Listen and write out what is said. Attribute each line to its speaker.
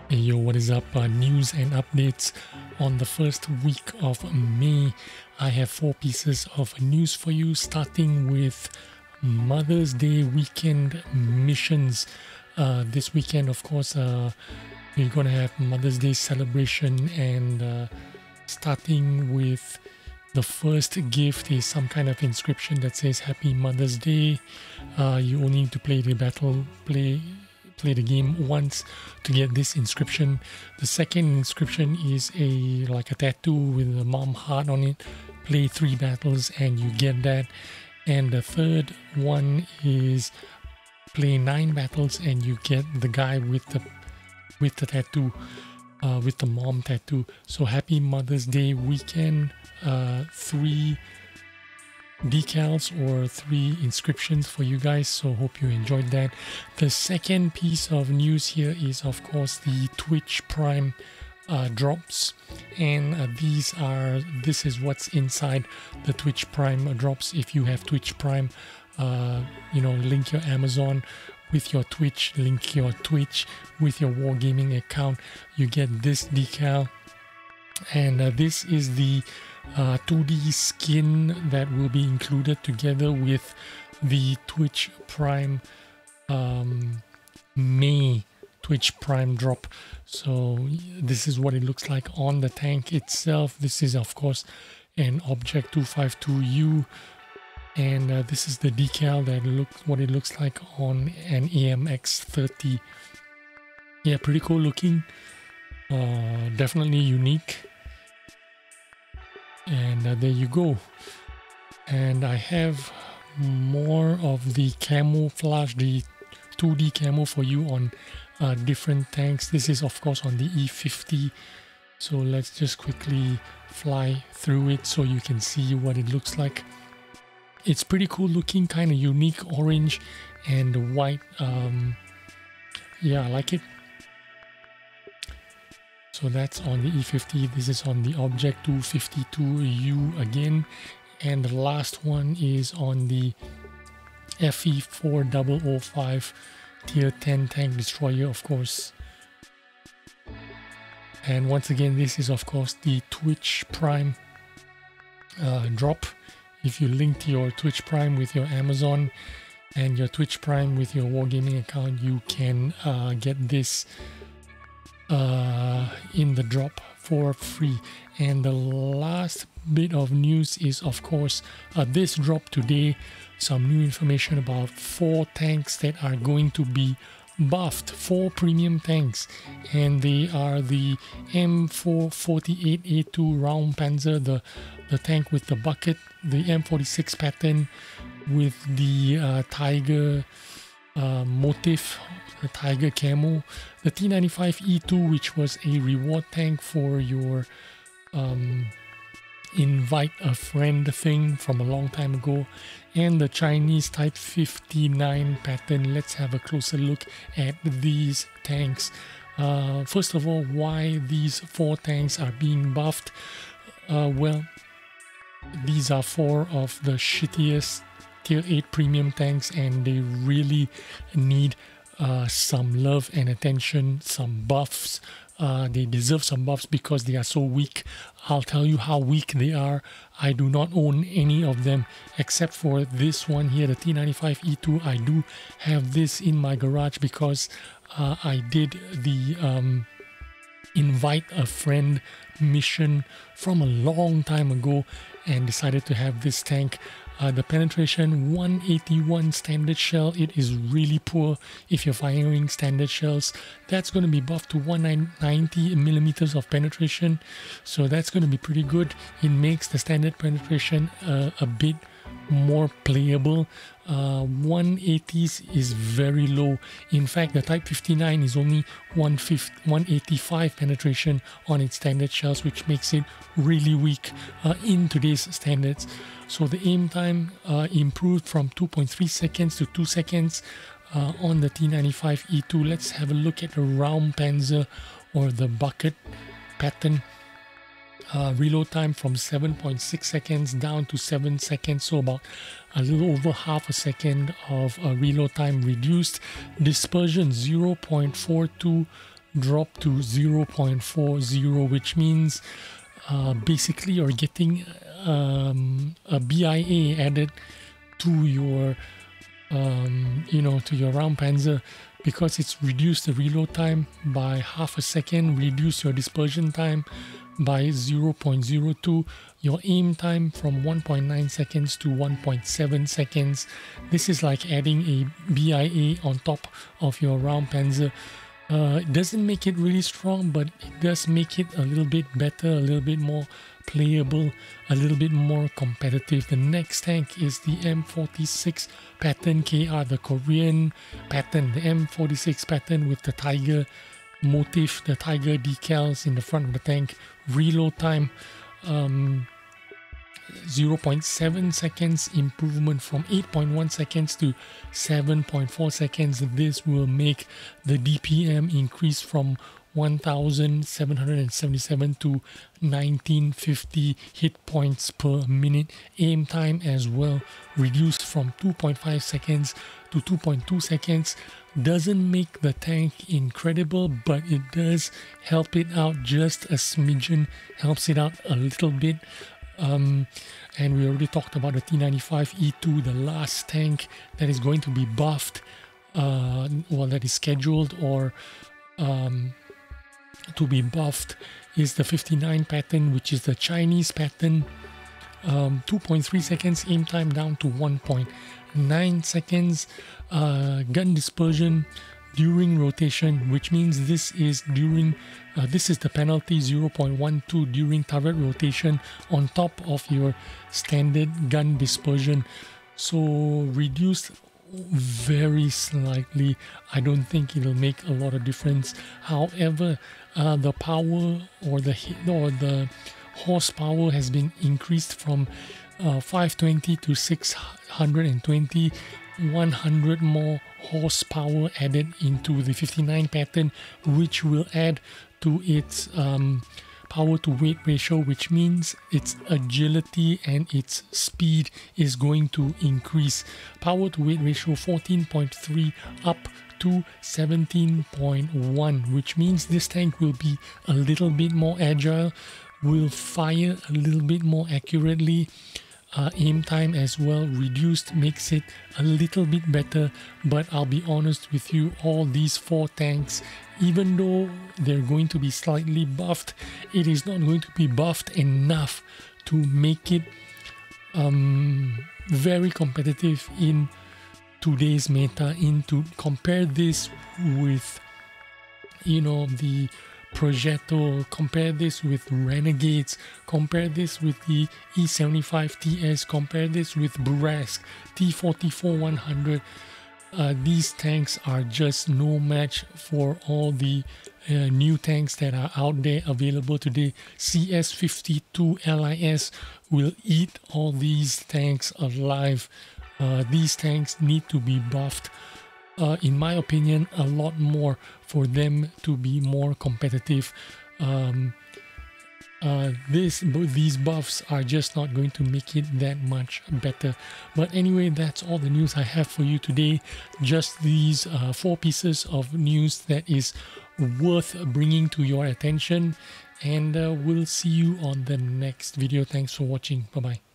Speaker 1: Hey yo, what is up? News and updates on the first week of May. I have 4 pieces of news for you, starting with Mother's Day weekend missions. This weekend, of course, we're going to have Mother's Day celebration, and starting with the first gift is some kind of inscription that says Happy Mother's Day. You only need to play the game once to get this inscription. The second inscription is like a tattoo with a mom heart on it. Play 3 battles and you get that. And the third one is play 9 battles and you get the guy with the tattoo, with the mom tattoo. So happy Mother's Day weekend. 3 decals or 3 inscriptions for you guys, so hope you enjoyed that. The second piece of news here is, of course, the Twitch Prime drops, and this is what's inside the Twitch Prime drops. If you have Twitch Prime, link your Amazon with your Twitch, link your Twitch with your Wargaming account, you get this decal. And this is the 2D skin that will be included together with the Twitch Prime May Twitch Prime drop. So this is what it looks like on the tank itself. This is, of course, an Object 252U, and this is the decal what it looks like on an AMX 30. Yeah, pretty cool looking. Definitely unique. And there you go. And I have more of the camouflage, the 2D camo for you on different tanks. This is, of course, on the E50. So let's just quickly fly through it so you can see what it looks like. It's pretty cool looking, kind of unique, orange and white. Yeah, I like it. So that's on the E50. This is on the Object 252U again. And the last one is on the FE4005 Tier 10 Tank Destroyer, of course. And once again, this is, of course, the Twitch Prime drop. If you linked your Twitch Prime with your Amazon and your Twitch Prime with your Wargaming account, you can get this in the drop for free. And the last bit of news is, of course, this drop today, some new information about 4 tanks that are going to be buffed, 4 premium tanks, and they are the M448A2 Round Panzer, the tank with the bucket, the M46 pattern with the tiger motif, the tiger camo, the T95E2, which was a reward tank for your invite a friend thing from a long time ago, and the Chinese Type 59 pattern. Let's have a closer look at these tanks. First of all, why these 4 tanks are being buffed? Well, these are 4 of the shittiest Tier 8 premium tanks, and they really need some love and attention, some buffs. They deserve some buffs because they are so weak. I'll tell you how weak they are. I do not own any of them except for this one here, the T95E2. I do have this in my garage because I did the invite a friend mission from a long time ago and decided to have this tank. The penetration 181 standard shell. It is really poor if you're firing standard shells. That's going to be buffed to 190 millimeters of penetration, so that's going to be pretty good. It makes the standard penetration a bit more playable. 180s is very low. In fact, the Type 59 is only 185 penetration on its standard shells, which makes it really weak in today's standards. So the aim time improved from 2.3 seconds to 2 seconds on the T95E2. Let's have a look at the Round Panzer or the bucket pattern. Reload time from 7.6 seconds down to 7 seconds, so about a little over half a second of reload time reduced. Dispersion 0.42 dropped to 0.40, which means basically you're getting a BIA added to your to your round panzer, because it's reduced the reload time by half a second, reduced your dispersion time by 0.02, your aim time from 1.9 seconds to 1.7 seconds. This is like adding a BIA on top of your round panzer. It doesn't make it really strong, but it does make it a little bit better, a little bit more playable, a little bit more competitive. The next tank is the M46 pattern KR, the Korean pattern, the M46 pattern with the tiger motif, the tiger decals in the front of the tank. Reload time 0.7 seconds, improvement from 8.1 seconds to 7.4 seconds. This will make the DPM increase from 1777 to 1950 hit points per minute. Aim time as well reduced from 2.5 seconds to 2.2 seconds. Doesn't make the tank incredible, but it does help it out just a smidgen, helps it out a little bit. And we already talked about the T95E2, the last tank that is going to be buffed, that is scheduled or to be buffed, is the 59 pattern, which is the Chinese pattern. 2.3 seconds aim time down to 1.9 seconds. Gun dispersion during rotation, which means this is during this is the penalty, 0.12 during turret rotation on top of your standard gun dispersion. So reduced very slightly. I don't think it'll make a lot of difference. However, the power or the horsepower has been increased from 520 to 620. 100 more horsepower added into the 59 pattern, which will add to its power to weight ratio, which means its agility and its speed is going to increase. Power to weight ratio 14.3 up to 17.1, which means this tank will be a little bit more agile, will fire a little bit more accurately. Aim time as well reduced makes it a little bit better, but I'll be honest with you, all these four tanks, even though they're going to be slightly buffed, it is not going to be buffed enough to make it very competitive in today's meta. To compare this with the Progetto, compare this with Renegades, compare this with the E75 TS, compare this with Brasc T44-100. These tanks are just no match for all the new tanks that are out there available today. CS52 LIS will eat all these tanks alive. These tanks need to be buffed, in my opinion, a lot more for them to be more competitive. These buffs are just not going to make it that much better. But anyway, that's all the news I have for you today. Just these 4 pieces of news that is worth bringing to your attention. And we'll see you on the next video. Thanks for watching. Bye-bye.